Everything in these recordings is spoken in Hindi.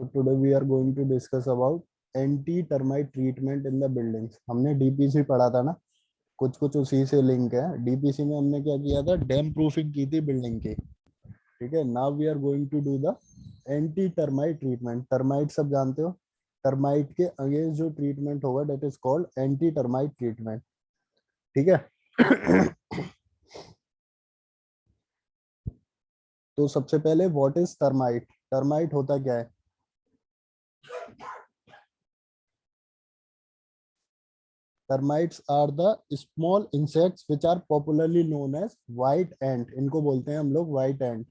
Today we are going to discuss about anti termite treatment in the buildings. हमने डीपीसी पढ़ा था ना, कुछ कुछ उसी से लिंक है। डीपीसी में हमने क्या किया था, डैम प्रूफिंग की थी बिल्डिंग की। ठीक है, now we are going to do the anti termite treatment. Termite सब जानते हो, टर्माइट के अगेंस्ट जो ट्रीटमेंट होगा that is called anti termite treatment. ठीक है। तो सबसे पहले व्हाट इज टर्माइट। टर्माइट होता क्या है? Termites are the small insects which are popularly known as white ant. इनको बोलते हैं हम लोग व्हाइट एंट।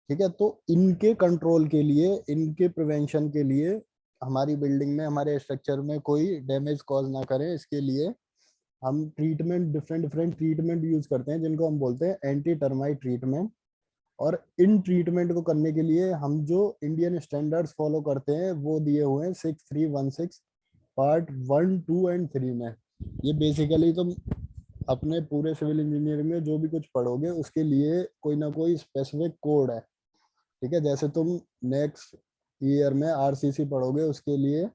ठीक है, तो इनके कंट्रोल के लिए, इनके प्रिवेंशन के लिए, हमारी बिल्डिंग में, हमारे स्ट्रक्चर में कोई डैमेज कॉज ना करें, इसके लिए हम treatment, different different treatment use करते हैं जिनको हम बोलते हैं एंटी टर्माइट ट्रीटमेंट। और इन ट्रीटमेंट को करने के लिए हम जो इंडियन स्टैंडर्ड्स फॉलो करते हैं वो दिए हुए हैं 6316 पार्ट 1, 2 एंड 3 में। ये बेसिकली तुम अपने पूरे सिविल इंजीनियरिंग में जो भी कुछ पढ़ोगे उसके लिए कोई ना कोई स्पेसिफिक कोड है। ठीक है, जैसे तुम नेक्स्ट ईयर में आरसीसी पढ़ोगे, उसके लिए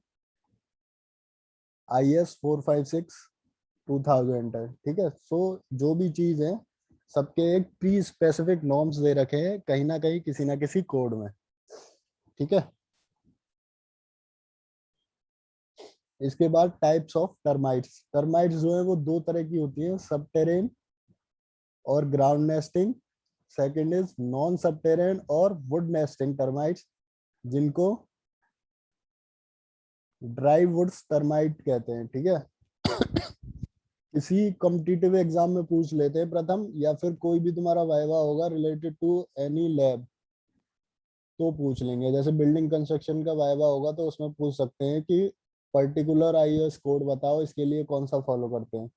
IS 456/2000 है। ठीक है, सो जो भी चीज है सबके एक प्री स्पेसिफिक नॉर्म्स दे रखे हैं कहीं ना कहीं किसी ना किसी कोड में। ठीक है, इसके बाद टाइप्स ऑफ टर्माइट्स। टर्माइट्स जो है वो दो तरह की होती है, सब टेरेन और ground nesting. Second is non सब टेरेन और वुड नेस्टिंग टर्माइट्स, जिनको ड्राई वुड्स टर्माइट कहते हैं। ठीक है, किसी कॉम्पिटिटिव एग्जाम में पूछ लेते हैं प्रथम, या फिर कोई भी तुम्हारा वाइवा होगा रिलेटेड टू एनी लैब तो पूछ लेंगे। जैसे बिल्डिंग कंस्ट्रक्शन का वाइवा होगा तो उसमें पूछ सकते हैं कि पर्टिकुलर आईएस कोड बताओ, इसके लिए कौन सा फॉलो करते हैं।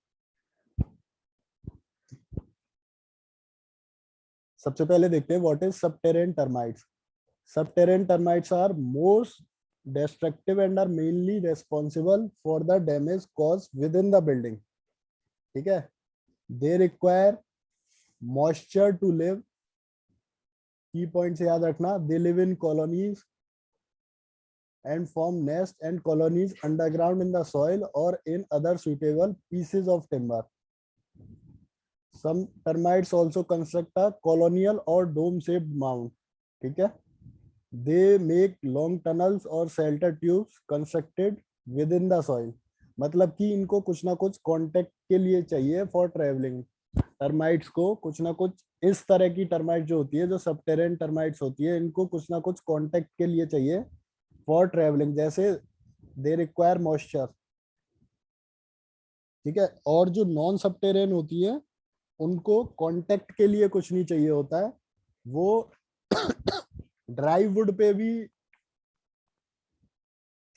सबसे पहले देखते हैं what is subterranean termites. Subterranean termites are most destructive and are mainly responsible for the damage caused within the building. ठीक है, they require moisture to live। की पॉइंट से याद रखना, they live in colonies and form nest and colonies underground in the soil or in other suitable pieces of timber. Some termites also construct a colonial or dome shaped mound. ठीक है, they make long tunnels or shelter tubes constructed within the soil। मतलब कि इनको कुछ ना कुछ कांटेक्ट के लिए चाहिए फॉर ट्रेवलिंग। टर्माइट्स को कुछ ना कुछ, इस तरह की टर्माइट जो होती है, जो सबटेरेन टर्माइट्स होती है, इनको कुछ ना कुछ कांटेक्ट के लिए चाहिए फॉर ट्रेवलिंग। जैसे दे रिक्वायर मॉइस्चर। ठीक है, और जो नॉन सबटेरेन होती है उनको कांटेक्ट के लिए कुछ नहीं चाहिए होता है, वो ड्राई वुड पे भी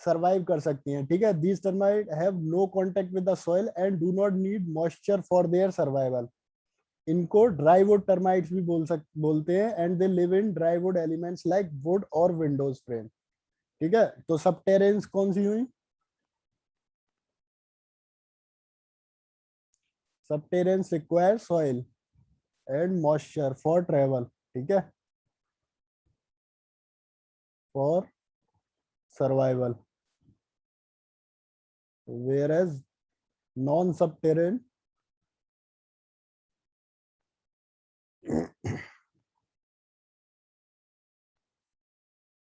सर्वाइव कर सकती हैं। ठीक है, these termite have no contact with the soil and do not need moisture for their survival. इनको ड्राई वुड टर्माइट्स भी बोलते हैं, and they live in dry wood elements like wood or windows frame. ठीक है, तो सब टेरेन्स कौन सी हुई? Subterraneans require soil and moisture for travel. ठीक है, for survival. Whereas non subterranean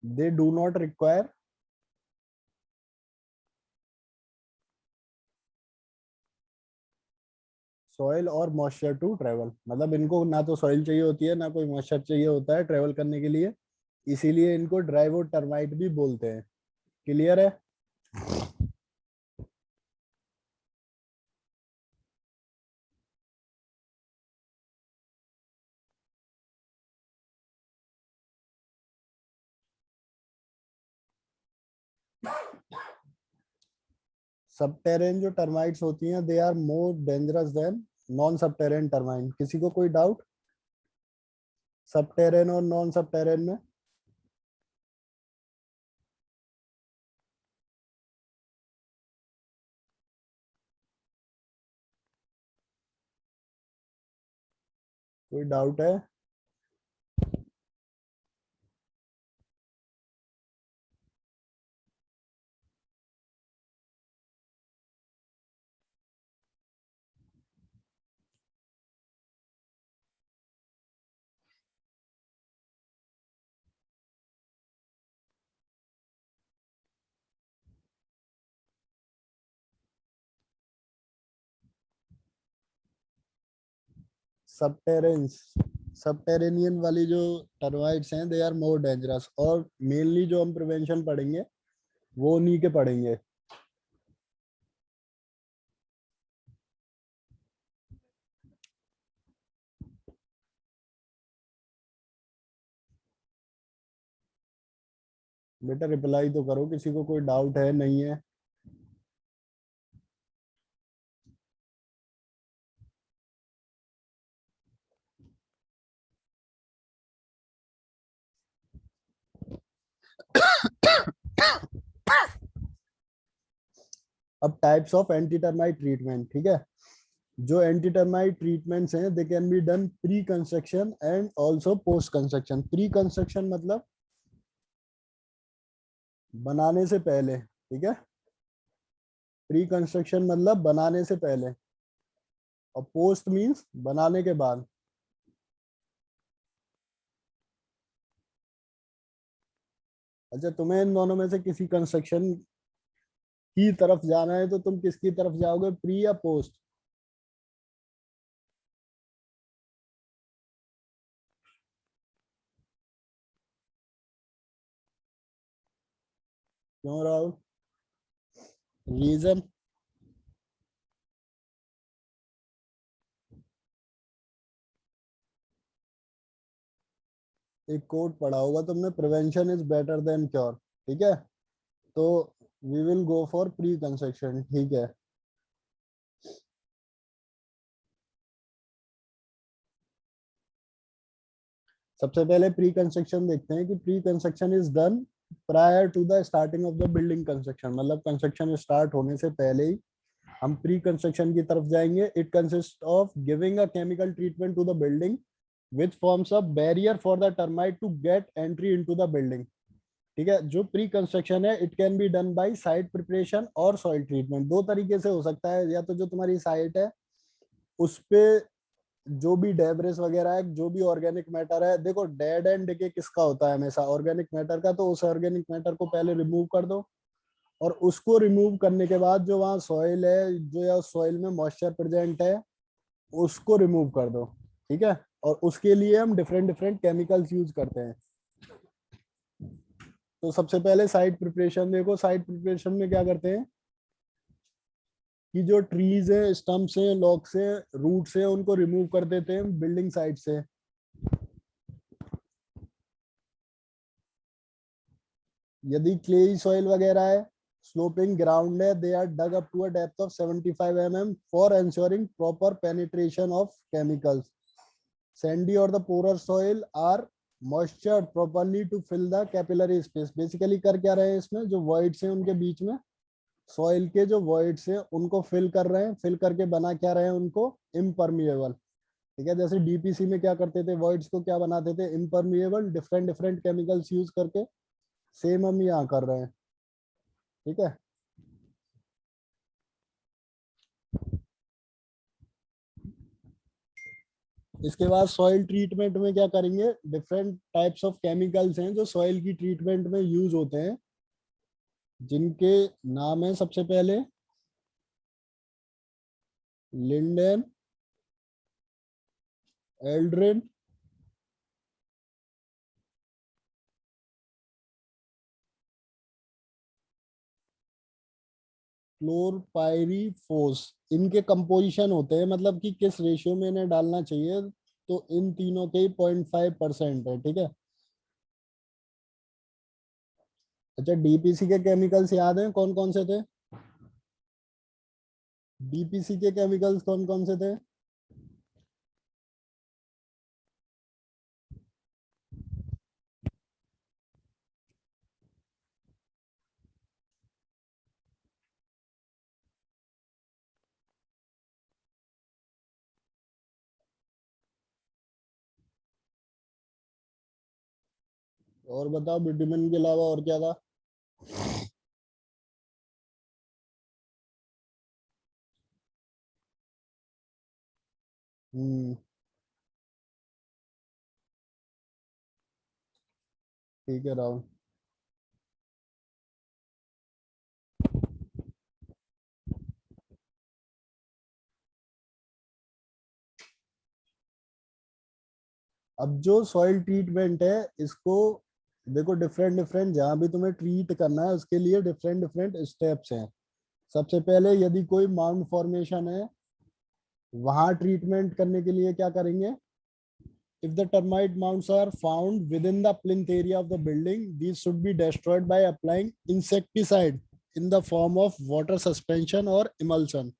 they do not require soil और मॉइस्चर टू ट्रेवल। मतलब इनको ना तो सॉइल चाहिए होती है ना कोई मॉइस्चर चाहिए होता है ट्रेवल करने के लिए, इसीलिए इनको ड्राई वुड टर्माइट भी बोलते हैं। क्लियर है? सब टेरेन जो टर्माइट्स होती हैं they are more dangerous than non subterranean termite. किसी को कोई डाउट सब टेरेन और नॉन सब टेरेन में? कोई डाउट है? सबटेरेंस सबटेरेनियन वाली जो टर्माइट्स हैं दे आर मोर डेंजरस, और मेनली जो हम प्रिवेंशन पढ़ेंगे वो उन्हीं के पढ़ेंगे। बेटा रिप्लाई तो करो, किसी को कोई डाउट है नहीं है? अब types of anti termite treatment, ठीक है। जो एंटी टर्माइट ट्रीटमेंट्स हैं they can be done pre construction and also post construction. Pre construction मतलब बनाने से पहले, ठीक है। प्री कंस्ट्रक्शन मतलब बनाने से पहले, और पोस्ट मींस बनाने के बाद। अच्छा, तुम्हें इन दोनों में से किसी कंस्ट्रक्शन की तरफ जाना है तो तुम किसकी तरफ जाओगे, प्री या पोस्ट? क्यों राहुल, रीजन? एक कोट पढ़ा होगा तुमने, prevention is better than cure, ठीक है। तो we will go for pre construction, ठीक है। सबसे पहले प्री कंस्ट्रक्शन देखते हैं कि pre construction is done prior to the starting of the building construction, मतलब कंस्ट्रक्शन स्टार्ट होने से पहले ही हम प्री कंस्ट्रक्शन की तरफ जाएंगे। It consist of giving a chemical treatment to the building which forms a barrier for the termite to get entry into the building, ठीक है। जो प्री कंस्ट्रक्शन है it can be done by site preparation और सॉइल ट्रीटमेंट। दो तरीके से हो सकता है, या तो जो तुम्हारी साइट है उस पे जो भी डेब्रिस वगैरह है, जो भी ऑर्गेनिक मैटर है, देखो डेड एंड डिके किसका होता है हमेशा, ऑर्गेनिक मैटर का, तो उस ऑर्गेनिक मैटर को पहले रिमूव कर दो। और उसको रिमूव करने के बाद जो वहाँ सॉइल है, जो या सॉइल में मॉइस्चर प्रेजेंट है, उसको रिमूव कर दो, ठीक है। और उसके लिए हम डिफरेंट डिफरेंट केमिकल्स यूज करते हैं। तो सबसे पहले साइट प्रिपरेशन देखो, साइट प्रिपरेशन में क्या करते हैं कि जो ट्रीज है, स्टम्प्स हैं, लॉक्स हैं, रूट्स हैं, उनको रिमूव कर देते हैं बिल्डिंग साइट से। यदि क्लेई सॉइल वगैरह है, स्लोपिंग ग्राउंड है, they are dug up to a depth of 75 mm for ensuring proper penetration of chemicals. Sandy or the poorer soil are moistured properly to fill the capillary space. Basically कर क्या रहे हैं इसमें, जो voids हैं उनके बीच में, सॉइल के जो voids हैं उनको फिल कर रहे हैं, फिल करके बना क्या रहे हैं उनको, इम्परमिएबल, ठीक है। जैसे डीपीसी में क्या करते थे, voids को क्या बनाते थे, impermeable, different different chemicals use करके। सेम हम यहाँ कर रहे हैं, ठीक है। इसके बाद सॉइल ट्रीटमेंट में क्या करेंगे, डिफरेंट टाइप्स ऑफ केमिकल्स हैं जो सॉइल की ट्रीटमेंट में यूज होते हैं, जिनके नाम है सबसे पहले लिंडेन, एल्ड्रिन, क्लोरपाइरीफोस। इनके कंपोजिशन होते हैं, मतलब कि किस रेशियो में इन्हें डालना चाहिए, तो इन तीनों के 0.5% है, ठीक है। अच्छा, डीपीसी के केमिकल्स याद हैं कौन कौन से थे? डीपीसी के केमिकल्स कौन कौन से थे? और बताओ, विटामिन के अलावा और क्या था? हम्म, ठीक है राहुल। अब जो सॉइल ट्रीटमेंट है इसको देखो, डिफरेंट डिफरेंट जहाँ भी तुम्हें ट्रीट करना है उसके लिए डिफरेंट डिफरेंट स्टेप्स हैं। सबसे पहले यदि कोई माउंट फॉर्मेशन है, वहां ट्रीटमेंट करने के लिए क्या करेंगे? If the termite mounds are found within the plinth area of the building, these should be destroyed by applying insecticide in the form of water suspension or emulsion.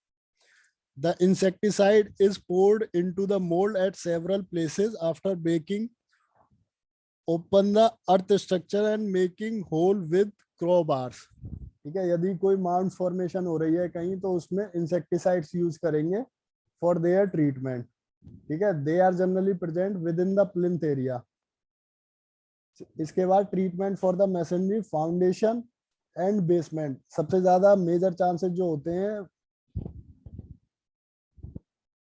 The insecticide is poured into the mold at several places after breaking open the earth structure and making hole with crowbars. ठीक है, यदि कोई माउंट फॉर्मेशन हो रही है कहीं तो उसमें इंसेक्टिसाइड्स यूज करेंगे फॉर देयर ट्रीटमेंट। ठीक है, they are generally present within the plinth area. इसके बाद treatment for the masonry foundation and basement. सबसे ज्यादा मेजर चांसेस जो होते हैं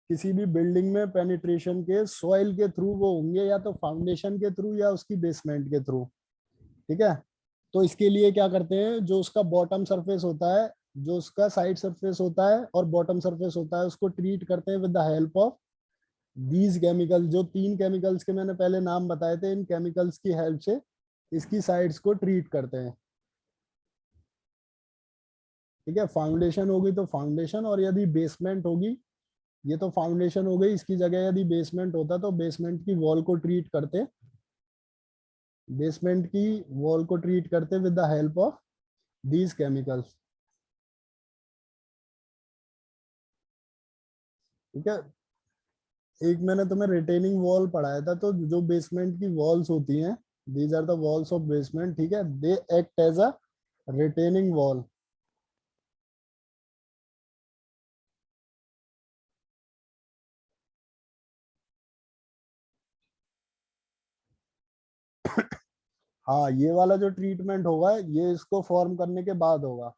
किसी भी बिल्डिंग में पेनिट्रेशन के सॉइल के थ्रू, वो होंगे या तो फाउंडेशन के थ्रू या उसकी बेसमेंट के थ्रू। ठीक है, तो इसके लिए क्या करते हैं, जो उसका बॉटम सरफेस होता है, जो उसका साइड सरफेस होता है और बॉटम सरफेस होता है, उसको ट्रीट करते हैं with the help of these chemical. जो 3 केमिकल्स के मैंने पहले नाम बताए थे, इन केमिकल्स की हेल्प से इसकी साइड्स को ट्रीट करते हैं। ठीक है, फाउंडेशन होगी तो फाउंडेशन, और यदि बेसमेंट होगी, ये तो फाउंडेशन हो गई, इसकी जगह यदि बेसमेंट होता तो बेसमेंट की वॉल को ट्रीट करते, बेसमेंट की वॉल को ट्रीट करते with the help of these chemicals. ठीक है, एक मैंने तुम्हें रिटेनिंग वॉल पढ़ाया था, तो जो बेसमेंट की वॉल्स होती हैं, these are the walls of basement. ठीक है, they act as a retaining wall. हाँ, ये वाला जो ट्रीटमेंट होगा ये इसको फॉर्म करने के बाद होगा।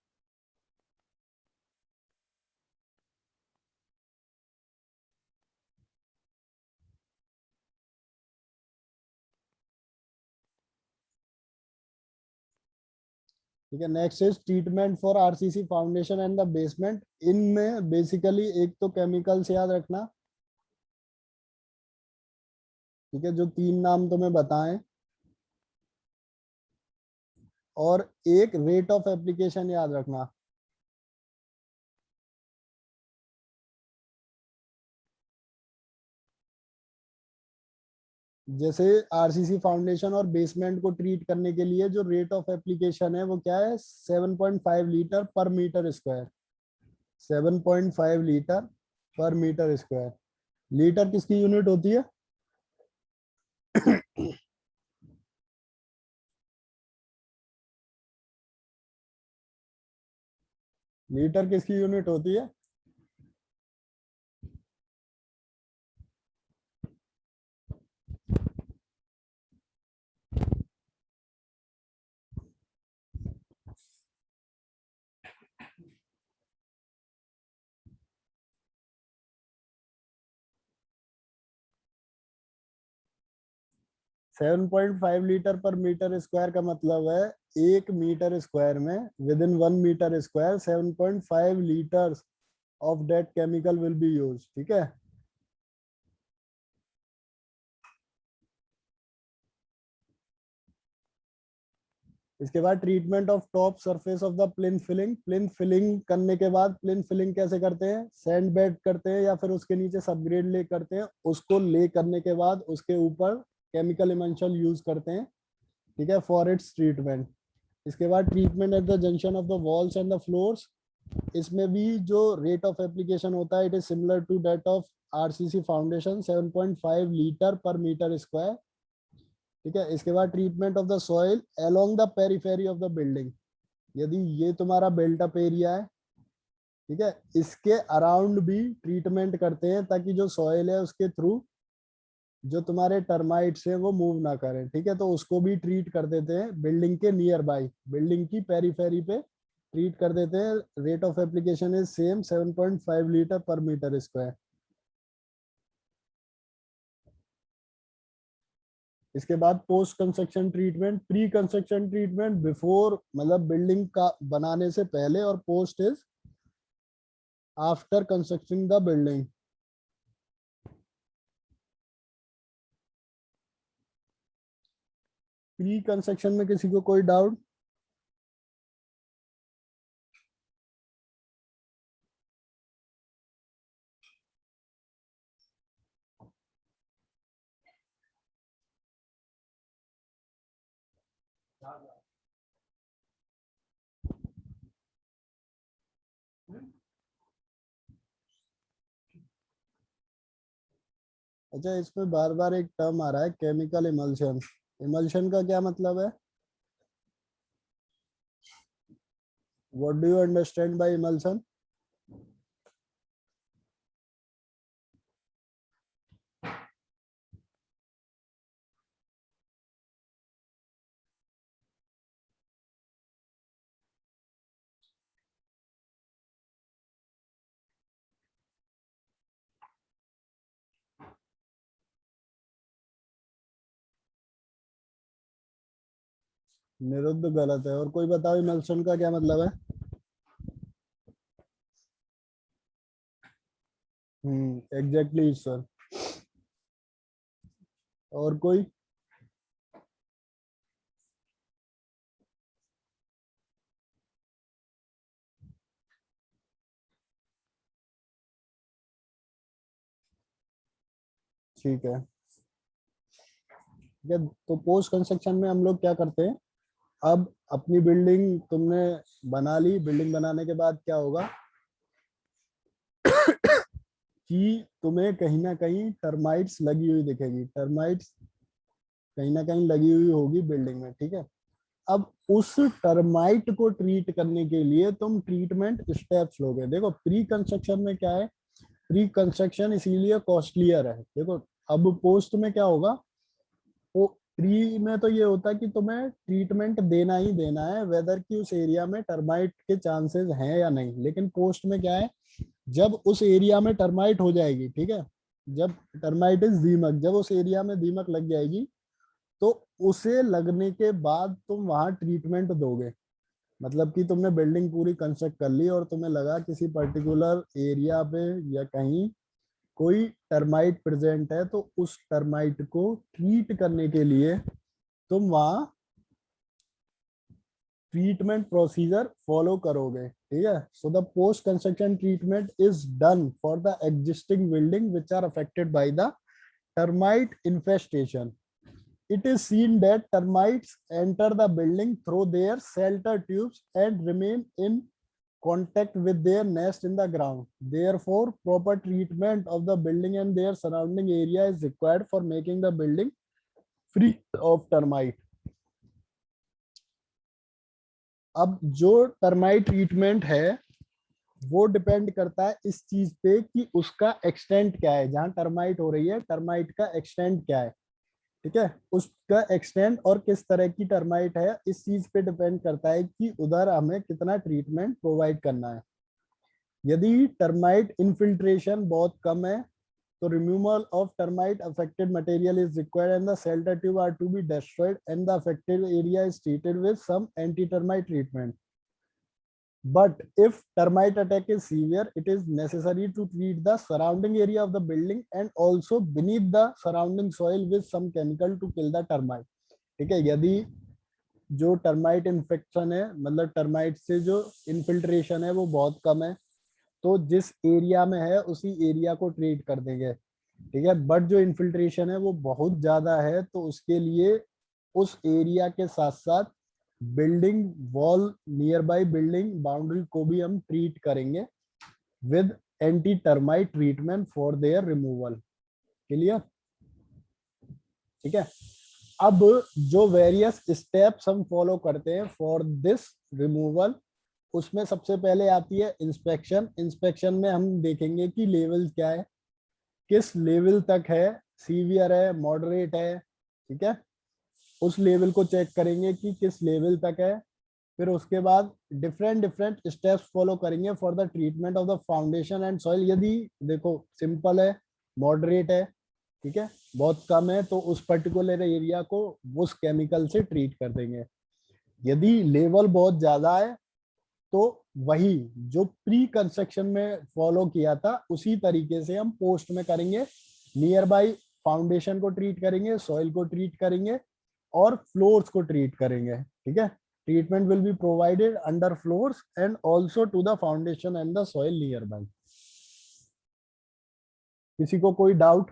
ठीक है, next is treatment for RCC foundation and the basement. इनमें बेसिकली एक तो केमिकल्स याद रखना। ठीक है, जो 3 नाम तुम्हें बताएं, और एक रेट ऑफ एप्लीकेशन याद रखना। जैसे आरसीसी फाउंडेशन और बेसमेंट को ट्रीट करने के लिए जो रेट ऑफ एप्लीकेशन है वो क्या है? 7.5 litre per metre square. 7.5 litre per metre square. Litre किसकी यूनिट होती है? लीटर किसकी यूनिट होती है? 7.5 लीटर पर मीटर स्क्वायर का मतलब है 1 मीटर स्क्वायर में, within 1 metre square 7.5 litre of that chemical will be use. ठीक है, इसके बाद treatment of top surface of the plinth filling. Plinth filling करने के बाद, प्लिंथ फिलिंग कैसे करते हैं? सैंड बेड करते हैं या फिर उसके नीचे सबग्रेड ले करते हैं। उसको ले करने के बाद उसके ऊपर केमिकल इमल्शन यूज करते हैं। ठीक है, फॉर इट्स ट्रीटमेंट। इसके बाद treatment at the junction of the walls and the floors. इसमें भी जो रेट ऑफ एप्लीकेशन होता है, it is similar to that of RCC foundation, 7.5 litre per metre square. ठीक है, इसके बाद treatment of the soil along the periphery of the building. यदि ये तुम्हारा बिल्टअप एरिया है, ठीक है, इसके अराउंड भी ट्रीटमेंट करते हैं ताकि जो सॉइल है उसके थ्रू जो तुम्हारे टर्माइट्स हैं वो मूव ना करें। ठीक है, तो उसको भी ट्रीट कर देते हैं बिल्डिंग के नियर बाई, बिल्डिंग की पेरीफेरी पे ट्रीट कर देते हैं। Rate of application is same, 7.5 litre per metre square. इसके बाद post construction treatment. Pre construction treatment before, मतलब बिल्डिंग का बनाने से पहले, और post is after constructing the building. Pre construction में किसी को कोई डाउट? अच्छा, इसमें बार बार एक टर्म आ रहा है, केमिकल इमल्शन। इमल्शन का क्या मतलब है? What do you understand by emulsion? निरुद्ध गलत है, और कोई बताओ इमल्शन का क्या मतलब है? Exactly sir. और कोई? ठीक है। ठीक है, तो पोस्ट कंस्ट्रक्शन में हम लोग क्या करते हैं? अब अपनी बिल्डिंग तुमने बना ली, बिल्डिंग बनाने के बाद क्या होगा कि तुम्हें कहीं ना कहीं टर्माइट्स लगी हुई दिखेगी, टर्माइट्स कहीं ना कहीं लगी हुई होगी बिल्डिंग में, ठीक है। अब उस टर्माइट को ट्रीट करने के लिए तुम ट्रीटमेंट स्टेप्स लोगे। देखो प्री कंस्ट्रक्शन में क्या है, प्री कंस्ट्रक्शन इसीलिए कॉस्टलियर है। देखो अब पोस्ट में क्या होगा, वो प्री में तो ये होता है कि तुम्हें ट्रीटमेंट देना ही देना है, वेदर की उस एरिया में टर्माइट के चांसेस हैं या नहीं। लेकिन पोस्ट में क्या है, जब उस एरिया में टर्माइट हो जाएगी, ठीक है, जब टर्माइट इज दीमक, जब उस एरिया में दीमक लग जाएगी, तो उसे लगने के बाद तुम वहां ट्रीटमेंट दोगे। मतलब कि तुमने बिल्डिंग पूरी कंस्ट्रक्ट कर ली और तुम्हें लगा किसी पर्टिकुलर एरिया पे या कहीं कोई टर्माइट प्रेजेंट है, तो उस टर्माइट को ट्रीट करने के लिए तुम वहां ट्रीटमेंट प्रोसीजर फॉलो करोगे, ठीक है। So the post construction treatment is done for the existing building which are affected by the termite infestation. It is seen that termites enter the building through their shelter tubes and remain in contact with their nest in the ground. Therefore, proper treatment of the building and their surrounding area is required for making the building free of termite. अब जो टर्माइट ट्रीटमेंट है वो डिपेंड करता है इस चीज पे कि उसका एक्सटेंट क्या है, जहां टर्माइट हो रही है टर्माइट का एक्सटेंट क्या है, ठीक है। उसका एक्सटेंट और किस तरह की टर्माइट है, इस चीज पे डिपेंड करता है कि उधर हमें कितना ट्रीटमेंट प्रोवाइड करना है। यदि टर्माइट इनफिल्ट्रेशन बहुत कम है, तो removal of termite affected material is required and the shelter tube are to be destroyed and the affected area is treated with some anti termite treatment. But if termite attack is severe, it is necessary to treat the surrounding area of the building and also beneath the surrounding soil with some chemical to kill the termite. ठीक है, यदि जो टर्माइट इन्फेक्शन है, मतलब टर्माइट से जो इनफिल्ट्रेशन है वो बहुत कम है, तो जिस एरिया में है उसी एरिया को ट्रीट कर देंगे, ठीक है। बट जो इनफिल्ट्रेशन है वो बहुत ज्यादा है, तो उसके लिए उस एरिया के साथ साथ building wall, near by building boundary को भी हम ट्रीट करेंगे with anti termite treatment for their removal. Clear? ठीक है। अब जो वेरियस स्टेप्स हम फॉलो करते हैं फॉर दिस रिमूवल, उसमें सबसे पहले आती है इंस्पेक्शन। इंस्पेक्शन में हम देखेंगे कि लेवल क्या है, किस लेवल तक है, सीवियर है, मॉडरेट है, ठीक है। उस लेवल को चेक करेंगे कि किस लेवल तक है। फिर उसके बाद डिफरेंट डिफरेंट स्टेप्स फॉलो करेंगे for the treatment of the foundation and soil. यदि देखो सिंपल है, मॉडरेट है, ठीक है, बहुत कम है, तो उस पर्टिकुलर एरिया को उस केमिकल से ट्रीट कर देंगे। यदि लेवल बहुत ज्यादा है, तो वही जो प्री कंस्ट्रक्शन में फॉलो किया था उसी तरीके से हम पोस्ट में करेंगे। नियर बाई फाउंडेशन को ट्रीट करेंगे, सॉइल को ट्रीट करेंगे, और फ्लोर्स को ट्रीट करेंगे, ठीक है। Treatment will be provided under floors and also to the foundation and the soil nearby. किसी को कोई डाउट?